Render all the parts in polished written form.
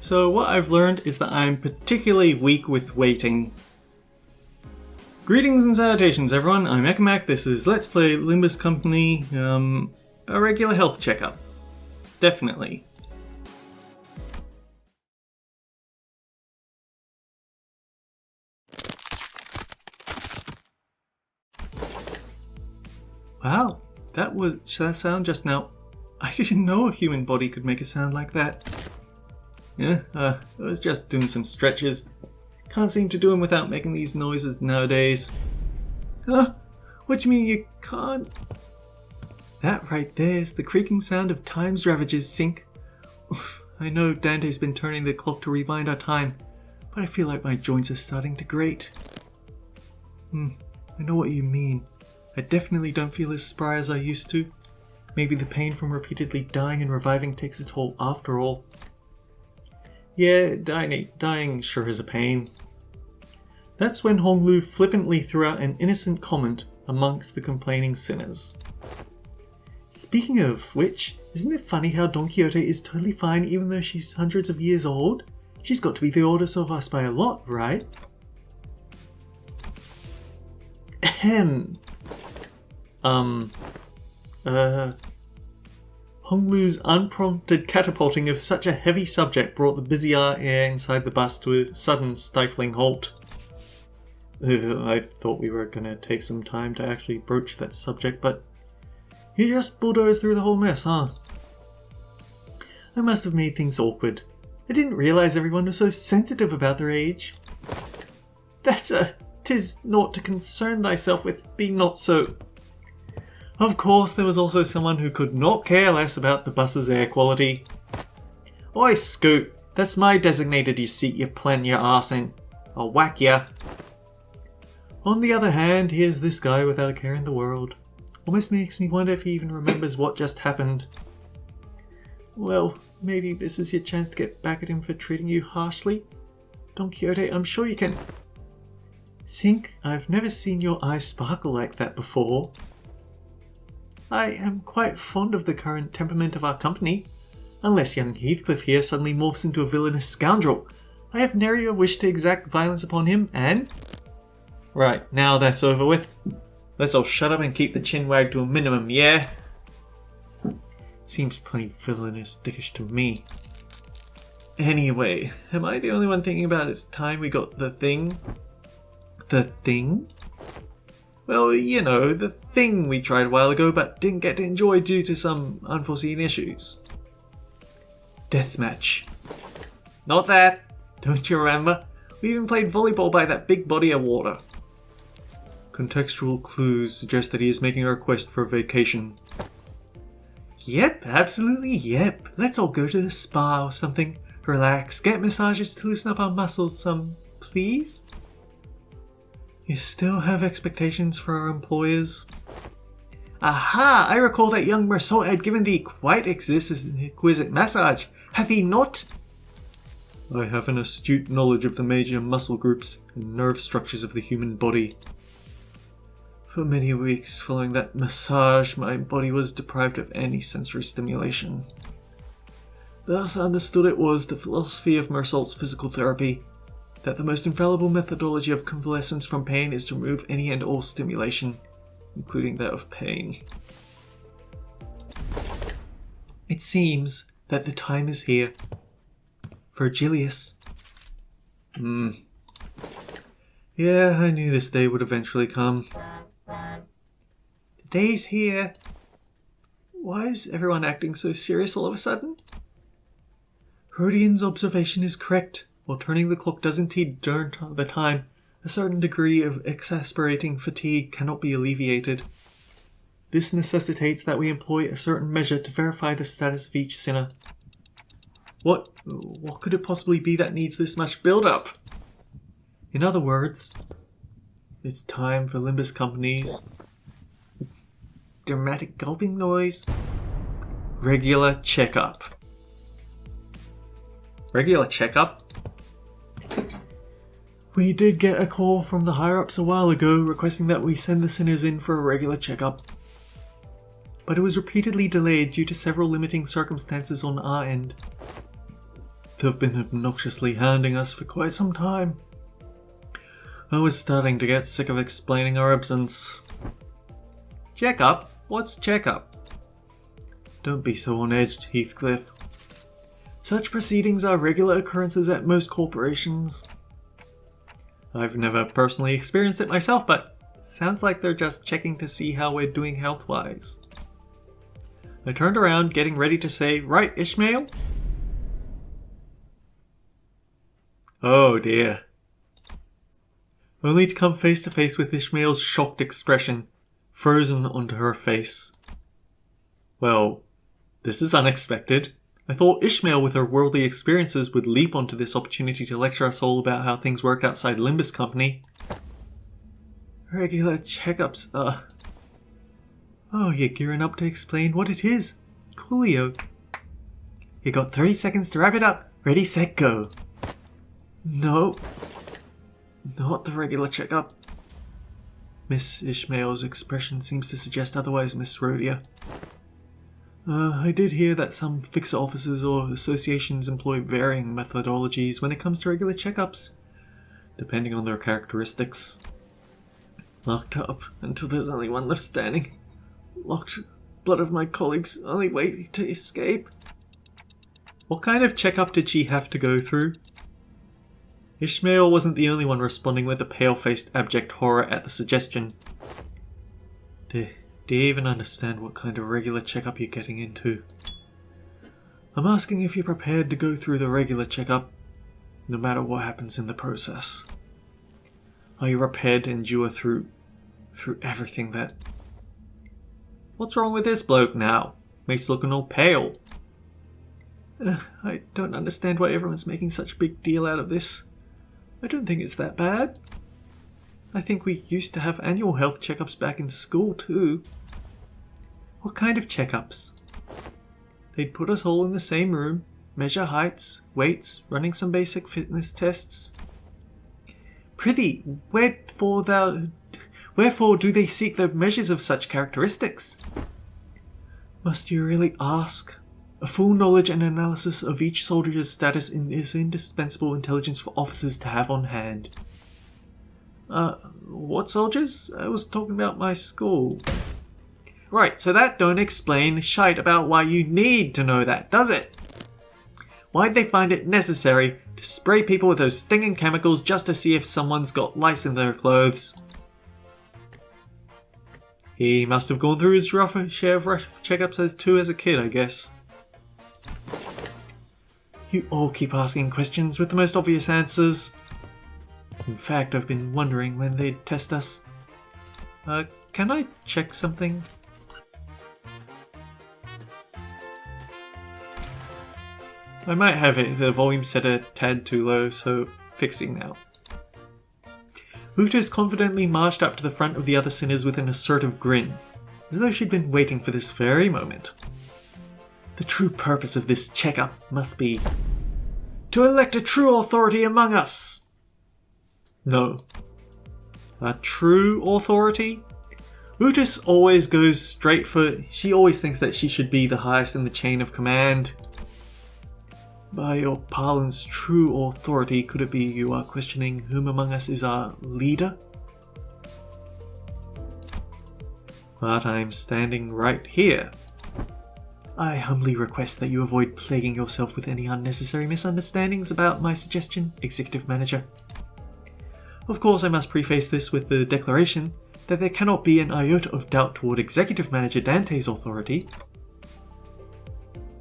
So what I've learned is that I'm particularly weak with waiting. Greetings and salutations everyone, I'm Ekamac, this is Let's Play Limbus Company, a regular health checkup. Definitely. Wow, that sound just now. I didn't know a human body could make a sound like that. Yeah, I was just doing some stretches. Can't seem to do them without making these noises nowadays. Huh? What do you mean you can't? That right there's the creaking sound of time's ravages, Sync. I know Dante's been turning the clock to rewind our time, but I feel like my joints are starting to grate. I know what you mean. I definitely don't feel as spry as I used to. Maybe the pain from repeatedly dying and reviving takes a toll after all. Yeah, dying sure is a pain. That's when Honglu flippantly threw out an innocent comment amongst the complaining sinners. Speaking of which, isn't it funny how Don Quixote is totally fine even though she's hundreds of years old? She's got to be the oldest of us by a lot, right? Ahem. Honglu's unprompted catapulting of such a heavy subject brought the bizarre air inside the bus to a sudden stifling halt. I thought we were going to take some time to actually broach that subject, but you just bulldozed through the whole mess, huh? I must have made things awkward. I didn't realise everyone was so sensitive about their age. Tis naught to concern thyself with, be not so. Of course, there was also someone who could not care less about the bus's air quality. Oi, Scoot, that's my designated seat you plant your arse in. I'll whack ya. On the other hand, here's this guy without a care in the world. Almost makes me wonder if he even remembers what just happened. Well, maybe this is your chance to get back at him for treating you harshly? Don Quixote, I'm sure you can... Sync, I've never seen your eyes sparkle like that before. I am quite fond of the current temperament of our company. Unless young Heathcliff here suddenly morphs into a villainous scoundrel. I have nary a wish to exact violence upon him, and... Right, now that's over with. Let's all shut up and keep the chin wag to a minimum, yeah? Seems plenty villainous dickish to me. Anyway, am I the only one thinking about it's time we got the thing? The thing? Well, you know, the thing we tried a while ago but didn't get to enjoy due to some unforeseen issues. Deathmatch. Not that. Don't you remember? We even played volleyball by that big body of water. Contextual clues suggest that he is making a request for a vacation. Yep, absolutely yep. Let's all go to the spa or something. Relax, get massages to loosen up our muscles some, please? You still have expectations for our employers? Aha! I recall that young Mersault had given thee quite exquisite massage. Hath he not? I have an astute knowledge of the major muscle groups and nerve structures of the human body. For many weeks following that massage, my body was deprived of any sensory stimulation. Thus understood it was the philosophy of Mersault's physical therapy, that the most infallible methodology of convalescence from pain is to remove any and all stimulation, including that of pain. It seems that the time is here. Virgilius. Yeah, I knew this day would eventually come. The day's here. Why is everyone acting so serious all of a sudden? Rodian's observation is correct. While turning the clock does indeed turn the time, a certain degree of exasperating fatigue cannot be alleviated. This necessitates that we employ a certain measure to verify the status of each sinner. What could it possibly be that needs this much build-up? In other words, it's time for Limbus Company's dramatic gulping noise. Regular checkup. Regular checkup? We did get a call from the higher-ups a while ago requesting that we send the sinners in for a regular checkup. But it was repeatedly delayed due to several limiting circumstances on our end. They've been obnoxiously hounding us for quite some time. I was starting to get sick of explaining our absence. Checkup? What's checkup? Don't be so on edge, Heathcliff. Such proceedings are regular occurrences at most corporations. I've never personally experienced it myself, but sounds like they're just checking to see how we're doing health-wise. I turned around, getting ready to say, "Right, Ishmael?" Oh dear. Only to come face to face with Ishmael's shocked expression, frozen onto her face. Well, this is unexpected. I thought Ishmael, with her worldly experiences, would leap onto this opportunity to lecture us all about how things worked outside Limbus Company. Regular checkups, Oh, you're gearing up to explain what it is. Coolio. You got 30 seconds to wrap it up. Ready, set, go. No. Not the regular checkup. Miss Ishmael's expression seems to suggest otherwise, Miss Rhodia. I did hear that some fixer officers or associations employ varying methodologies when it comes to regular checkups, depending on their characteristics. Locked up until there's only one left standing. Locked blood of my colleagues, only way to escape. What kind of checkup did she have to go through? Ishmael wasn't the only one responding with a pale-faced abject horror at the suggestion. Do you even understand what kind of regular checkup you're getting into? I'm asking if you're prepared to go through the regular checkup, no matter what happens in the process. Are you prepared to endure through everything that... What's wrong with this bloke now? Mate's looking all pale. I don't understand why everyone's making such a big deal out of this. I don't think it's that bad. I think we used to have annual health checkups back in school too. What kind of checkups? They'd put us all in the same room, measure heights, weights, running some basic fitness tests. Prithee, wherefore do they seek the measures of such characteristics? Must you really ask? A full knowledge and analysis of each soldier's status is indispensable intelligence for officers to have on hand. What soldiers? I was talking about my school. Right, so that don't explain shite about why you need to know that, does it? Why'd they find it necessary to spray people with those stinging chemicals just to see if someone's got lice in their clothes? He must have gone through his rough share of checkups as a kid, I guess. You all keep asking questions with the most obvious answers. In fact, I've been wondering when they'd test us. Can I check something? I might have the volume set a tad too low, so fixing now. Utus confidently marched up to the front of the other sinners with an assertive grin, as though she'd been waiting for this very moment. The true purpose of this checkup must be to elect a true authority among us. No. A true authority? Utus always goes straight for... She always thinks that she should be the highest in the chain of command. By your parlance, true authority, could it be you are questioning whom among us is our leader? But I'm standing right here. I humbly request that you avoid plaguing yourself with any unnecessary misunderstandings about my suggestion, Executive Manager. Of course, I must preface this with the declaration that there cannot be an iota of doubt toward Executive Manager Dante's authority.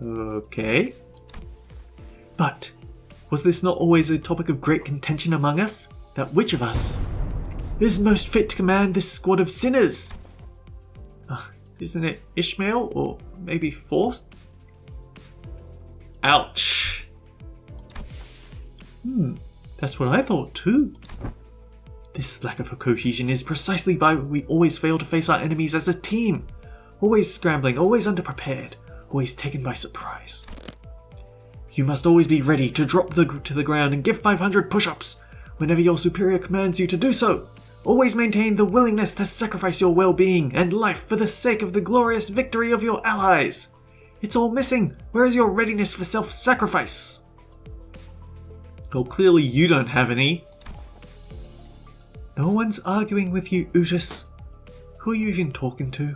Okay. But, was this not always a topic of great contention among us? That which of us is most fit to command this squad of sinners? Isn't it Ishmael, or maybe Force? Ouch. That's what I thought too. This lack of cohesion is precisely why we always fail to face our enemies as a team. Always scrambling, always underprepared, always taken by surprise. You must always be ready to drop to the ground and give 500 push-ups whenever your superior commands you to do so. Always maintain the willingness to sacrifice your well-being and life for the sake of the glorious victory of your allies. It's all missing. Where is your readiness for self-sacrifice? Well, clearly you don't have any. No one's arguing with you, Utis. Who are you even talking to?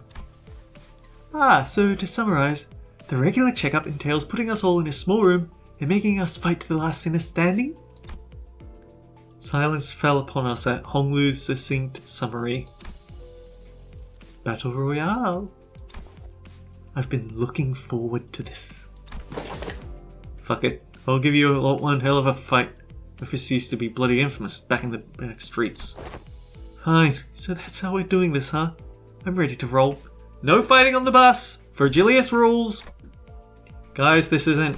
So to summarize, the regular checkup entails putting us all in a small room and making us fight to the last sinner standing? Silence fell upon us at Honglu's succinct summary. Battle Royale. I've been looking forward to this. Fuck it, I'll give you one hell of a fight. Memphis used to be bloody infamous back in the back streets. Fine, so that's how we're doing this, huh? I'm ready to roll. No fighting on the bus! Virgilius rules! Guys, this isn't...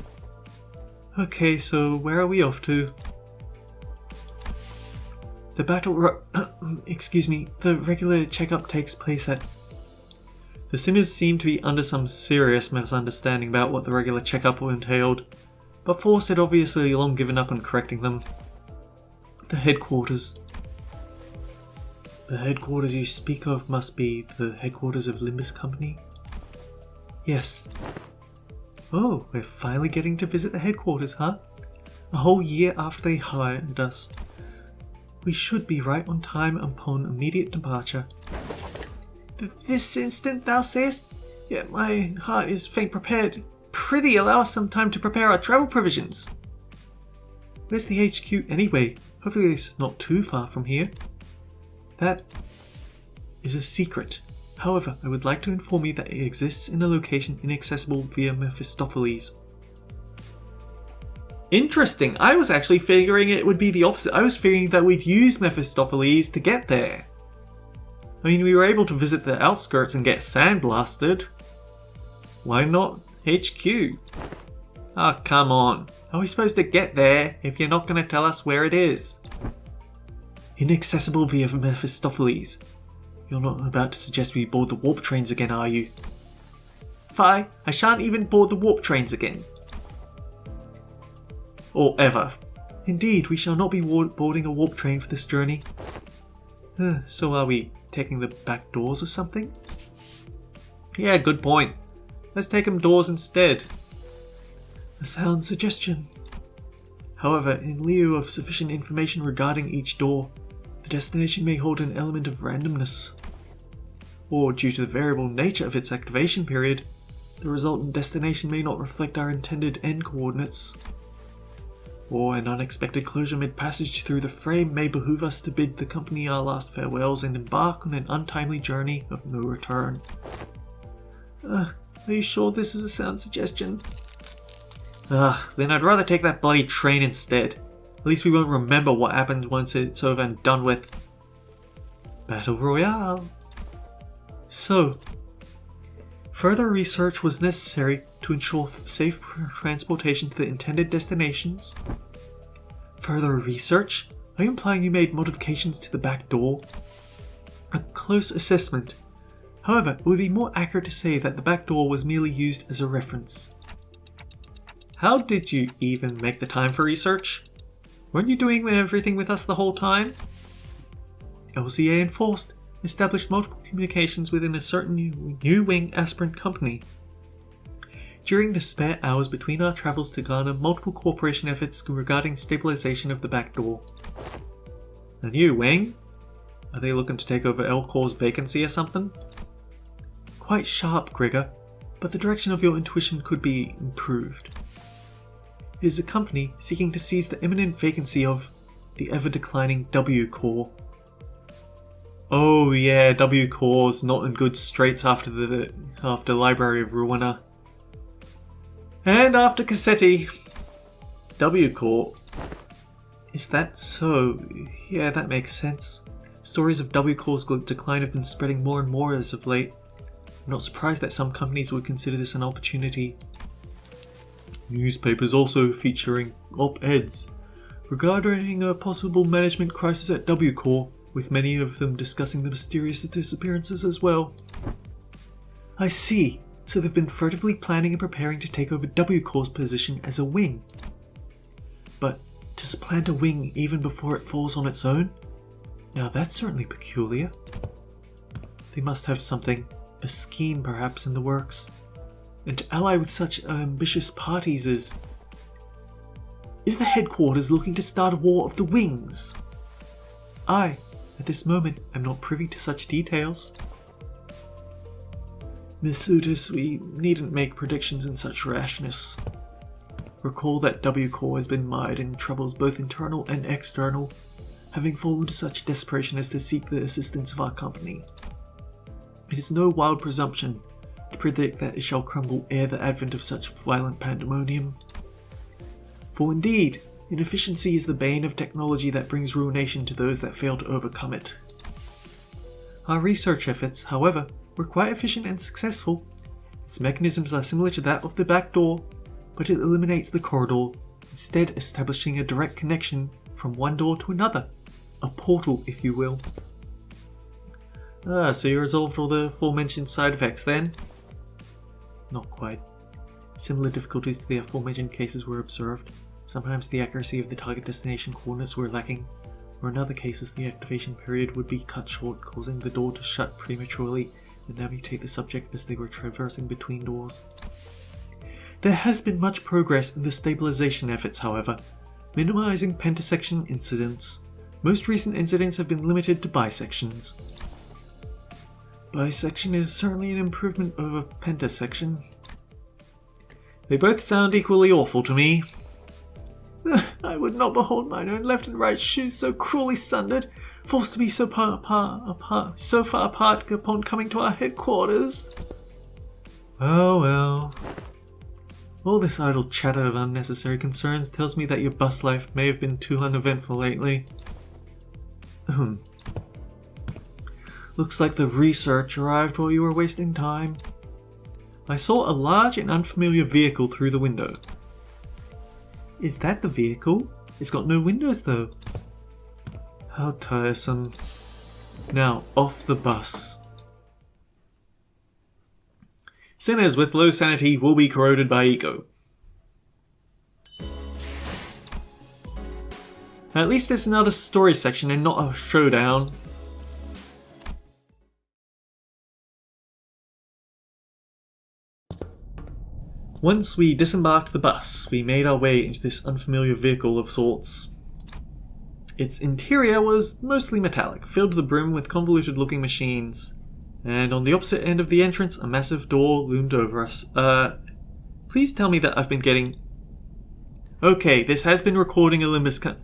Okay, so where are we off to? The the regular checkup takes place at... The sinners seem to be under some serious misunderstanding about what the regular checkup entailed, but Force had obviously long given up on correcting them. The headquarters. The headquarters you speak of must be the headquarters of Limbus Company? Yes. Oh, we're finally getting to visit the headquarters, huh? A whole year after they hired us. We should be right on time upon immediate departure. This instant, thou sayest? Yet my heart is faint prepared. Prithee, allow us some time to prepare our travel provisions. Where's the HQ anyway? Hopefully it's not too far from here. That is a secret. However, I would like to inform you that it exists in a location inaccessible via Mephistopheles. Interesting. I was actually figuring it would be the opposite. I was figuring that we'd use Mephistopheles to get there. I mean, we were able to visit the outskirts and get sandblasted. Why not HQ? Ah, come on. How are we supposed to get there if you're not going to tell us where it is? Inaccessible via Mephistopheles. You're not about to suggest we board the warp trains again, are you? Fie, I shan't even board the warp trains again. Or ever. Indeed, we shall not be boarding a warp train for this journey. So are we taking the back doors or something? Yeah, good point. Let's take them doors instead. A sound suggestion. However, in lieu of sufficient information regarding each door, the destination may hold an element of randomness. Or, due to the variable nature of its activation period, the resultant destination may not reflect our intended end coordinates. Or an unexpected closure mid-passage through the frame may behoove us to bid the company our last farewells and embark on an untimely journey of no return. Are you sure this is a sound suggestion? Then I'd rather take that bloody train instead. At least we won't remember what happened once it's over and done with. Battle Royale. So, further research was necessary to ensure safe transportation to the intended destinations. Further research? Are you implying you made modifications to the back door? A close assessment. However, it would be more accurate to say that the back door was merely used as a reference. How did you even make the time for research? Weren't you doing everything with us the whole time? LCA enforced, established multiple communications within a certain new wing aspirant company. During the spare hours between our travels to garner multiple cooperation efforts regarding stabilization of the back door. A new wing? Are they looking to take over Elcor's vacancy or something? Quite sharp, Gregor, but the direction of your intuition could be improved. It is a company seeking to seize the imminent vacancy of the ever-declining W Core. Oh yeah, W Core's not in good straits after Library of Ruina. And after Cassetti. W Core. Is that so? Yeah, that makes sense. Stories of W Core's decline have been spreading more and more as of late. I'm not surprised that some companies would consider this an opportunity. Newspapers also featuring op-eds regarding a possible management crisis at W Core, with many of them discussing the mysterious disappearances as well. I see, so they've been furtively planning and preparing to take over W Core's position as a wing. But to supplant a wing even before it falls on its own? Now that's certainly peculiar. They must have something, a scheme perhaps in the works. And to ally with such ambitious parties is... Is the headquarters looking to start a war of the wings? I, at this moment, am not privy to such details. Miss Utis, we needn't make predictions in such rashness. Recall that W Corps has been mired in troubles both internal and external, having fallen to such desperation as to seek the assistance of our company. It is no wild presumption to predict that it shall crumble ere the advent of such violent pandemonium. For indeed, inefficiency is the bane of technology that brings ruination to those that fail to overcome it. Our research efforts, however, were quite efficient and successful. Its mechanisms are similar to that of the back door, but it eliminates the corridor, instead establishing a direct connection from one door to another. A portal, if you will. So you resolved all the aforementioned side effects then? Not quite. Similar difficulties to the aforementioned cases were observed. Sometimes the accuracy of the target destination coordinates were lacking, or in other cases the activation period would be cut short, causing the door to shut prematurely and amputate the subject as they were traversing between doors. There has been much progress in the stabilization efforts, however, minimizing pentasection incidents. Most recent incidents have been limited to bisections. Bisection is certainly an improvement over pentasection. They both sound equally awful to me. I would not behold mine own left and right shoes so cruelly sundered, forced to be so far apart upon coming to our headquarters. Oh well. All this idle chatter of unnecessary concerns tells me that your bus life may have been too uneventful lately. Looks like the research arrived while you were wasting time. I saw a large and unfamiliar vehicle through the window. Is that the vehicle? It's got no windows though. How tiresome. Now, off the bus. Sinners with low sanity will be corroded by ego. At least it's another story section and not a showdown. Once we disembarked the bus, we made our way into this unfamiliar vehicle of sorts. Its interior was mostly metallic, filled to the brim with convoluted-looking machines, and on the opposite end of the entrance, a massive door loomed over us. Please tell me that I've been getting... Okay, this has been recording a Limbus...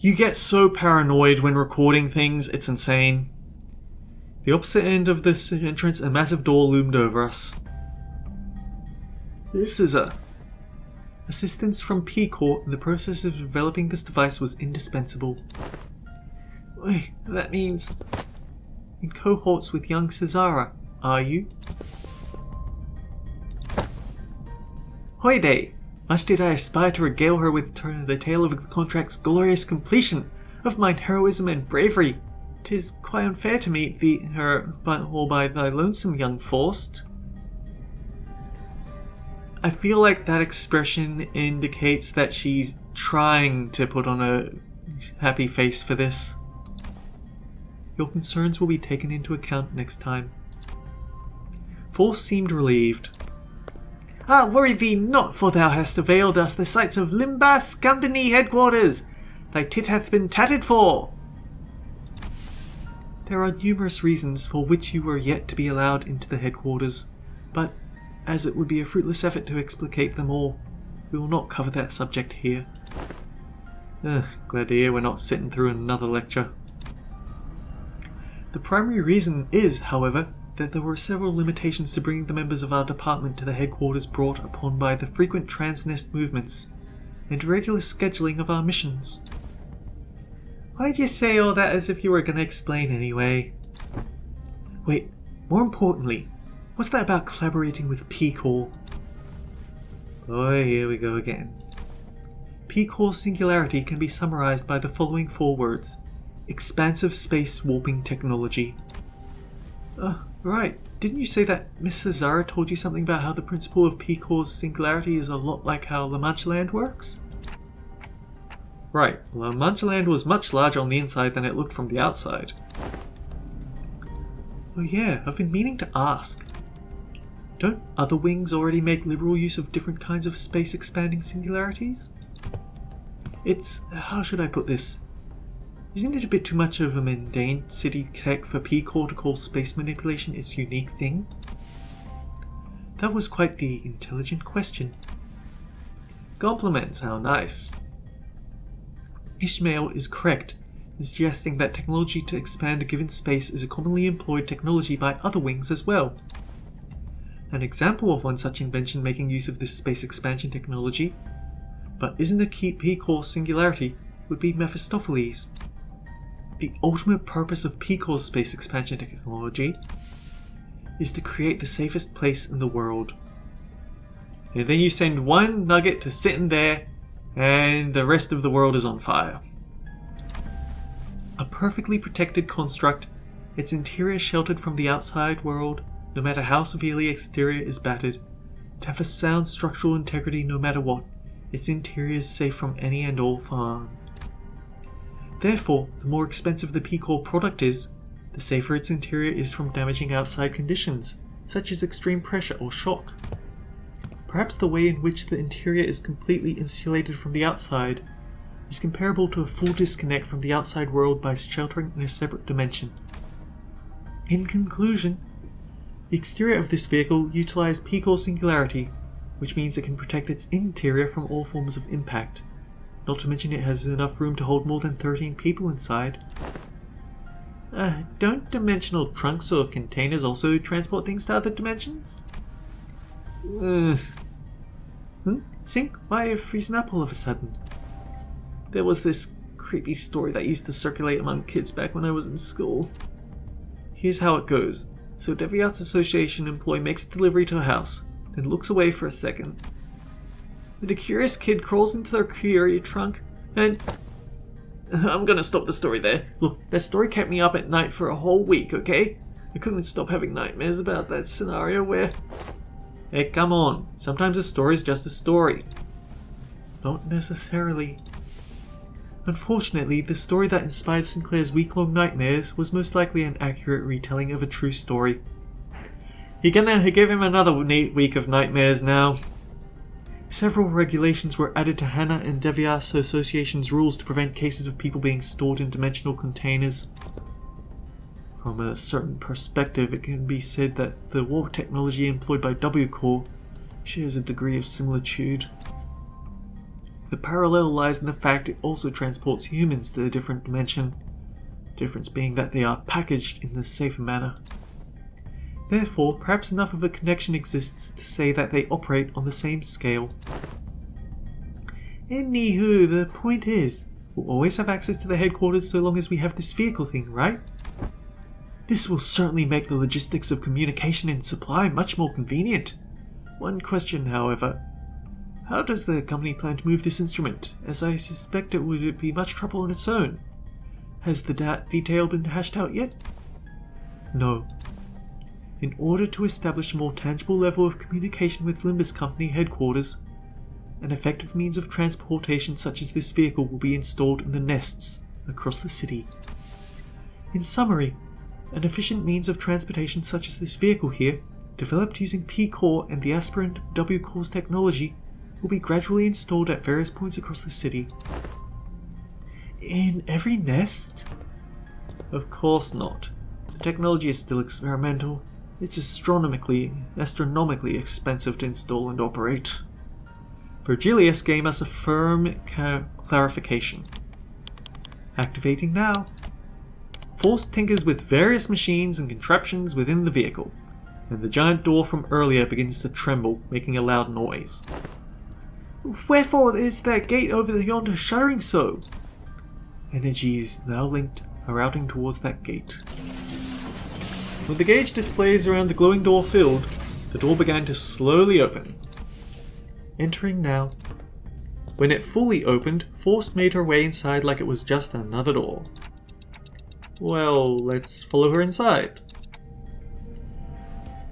You get so paranoid when recording things, it's insane. The opposite end of this entrance, a massive door loomed over us. This is assistance from P-Corps in the process of developing this device was indispensable. Wait, that means... in cohorts with young Cesara, are you? Hoyday! Much did I aspire to regale her with the tale of the contract's glorious completion, of mine heroism and bravery. 'Tis quite unfair to meet her all by thy lonesome, young Faust. I feel like that expression indicates that she's trying to put on a happy face for this. Your concerns will be taken into account next time. Faust seemed relieved. Ah, worry thee not, for thou hast availed us the sights of Limbus Company headquarters. Thy tit hath been tatted for. There are numerous reasons for which you were yet to be allowed into the headquarters, but as it would be a fruitless effort to explicate them all, we will not cover that subject here. Glad to hear we're not sitting through another lecture. The primary reason is, however, that there were several limitations to bringing the members of our department to the headquarters brought upon by the frequent transnest movements and irregular scheduling of our missions. Why'd you say all that as if you were going to explain anyway? Wait, more importantly, what's that about collaborating with P-Corps? Boy, here we go again. P-Corps singularity can be summarized by the following 4 words. Expansive space warping technology. Right. Didn't you say that Miss Cesara told you something about how the principle of P-Corps singularity is a lot like how La Mancha Land works? Right. La Mancha Land was much larger on the inside than it looked from the outside. Oh yeah, I've been meaning to ask. Don't other wings already make liberal use of different kinds of space-expanding singularities? How should I put this? Isn't it a bit too much of a mundane city tech for P-Core to call space manipulation its unique thing? That was quite the intelligent question. Compliments, how nice. Ishmael is correct in suggesting that technology to expand a given space is a commonly employed technology by other wings as well. An example of one such invention making use of this space expansion technology, but isn't a key P-Core singularity, would be Mephistopheles. The ultimate purpose of P-Core's space expansion technology is to create the safest place in the world. And then you send one nugget to sit in there, and the rest of the world is on fire. A perfectly protected construct, its interior sheltered from the outside world, no matter how severely exterior is battered. To have a sound structural integrity no matter what, its interior is safe from any and all harm. Therefore, the more expensive the P-Core product is, the safer its interior is from damaging outside conditions, such as extreme pressure or shock. Perhaps the way in which the interior is completely insulated from the outside is comparable to a full disconnect from the outside world by sheltering in a separate dimension. In conclusion, the exterior of this vehicle utilized P-Core singularity, which means it can protect its interior from all forms of impact. Not to mention it has enough room to hold more than 13 people inside. Don't dimensional trunks or containers also transport things to other dimensions? Sync, why are you freezing up all of a sudden? There was this creepy story that used to circulate among kids back when I was in school. Here's how it goes. So Deviat's Association employee makes a delivery to a house, then looks away for a second. And a curious kid crawls into their courier trunk, and... I'm gonna stop the story there. Look, that story kept me up at night for a whole week, okay? I couldn't stop having nightmares about that scenario where... Hey, come on. Sometimes a story's just a story. Not necessarily. Unfortunately, the story that inspired Sinclair's week-long nightmares was most likely an accurate retelling of a true story. You're gonna give him another week of nightmares now. Several regulations were added to HANA and Devias Association's rules to prevent cases of people being stored in dimensional containers. From a certain perspective, it can be said that the warp technology employed by W-Core shares a degree of similitude. The parallel lies in the fact it also transports humans to a different dimension, the difference being that they are packaged in a safer manner. Therefore, perhaps enough of a connection exists to say that they operate on the same scale. Anywho, the point is, we'll always have access to the headquarters so long as we have this vehicle thing, right? This will certainly make the logistics of communication and supply much more convenient. One question, however. How does the company plan to move this instrument, as I suspect it would be much trouble on its own? Has the detail been hashed out yet? No. In order to establish a more tangible level of communication with Limbus Company headquarters, an effective means of transportation such as this vehicle will be installed in the nests across the city. In summary, an efficient means of transportation such as this vehicle here, developed using P-Core and the aspirant W-Core's technology, will be gradually installed at various points across the city. In every nest? Of course not. The technology is still experimental. It's astronomically expensive to install and operate. Virgilius gave us a firm clarification. Activating now. Force tinkers with various machines and contraptions within the vehicle, and the giant door from earlier begins to tremble, making a loud noise. Wherefore is that gate over yonder shuddering so? Energies now linked are routing towards that gate. With the gauge displays around the glowing door filled, the door began to slowly open. Entering now. When it fully opened, Force made her way inside like it was just another door. Well, let's follow her inside.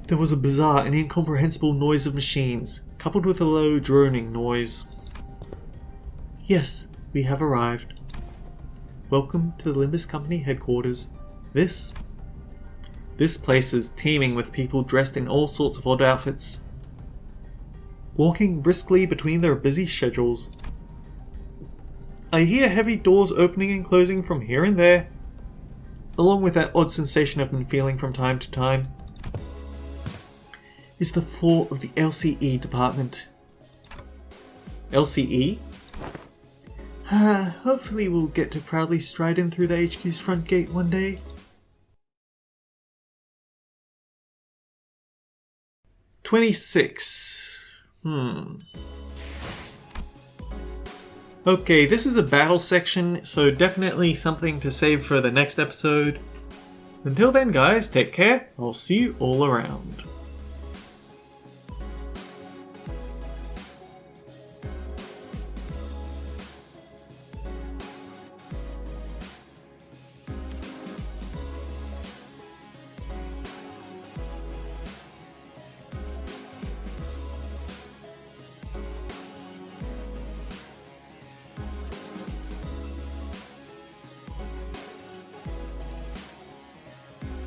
There was a bizarre and incomprehensible noise of machines, coupled with a low droning noise. Yes, we have arrived. Welcome to the Limbus Company headquarters. This place is teeming with people dressed in all sorts of odd outfits, walking briskly between their busy schedules. I hear heavy doors opening and closing from here and there, along with that odd sensation I've been feeling from time to time. Is the floor of the LCE department. LCE? Hopefully we'll get to proudly stride in through the HQ's front gate one day. "26. Okay, this is a battle section, so definitely something to save for the next episode. Until then, guys, take care. I'll see you all around.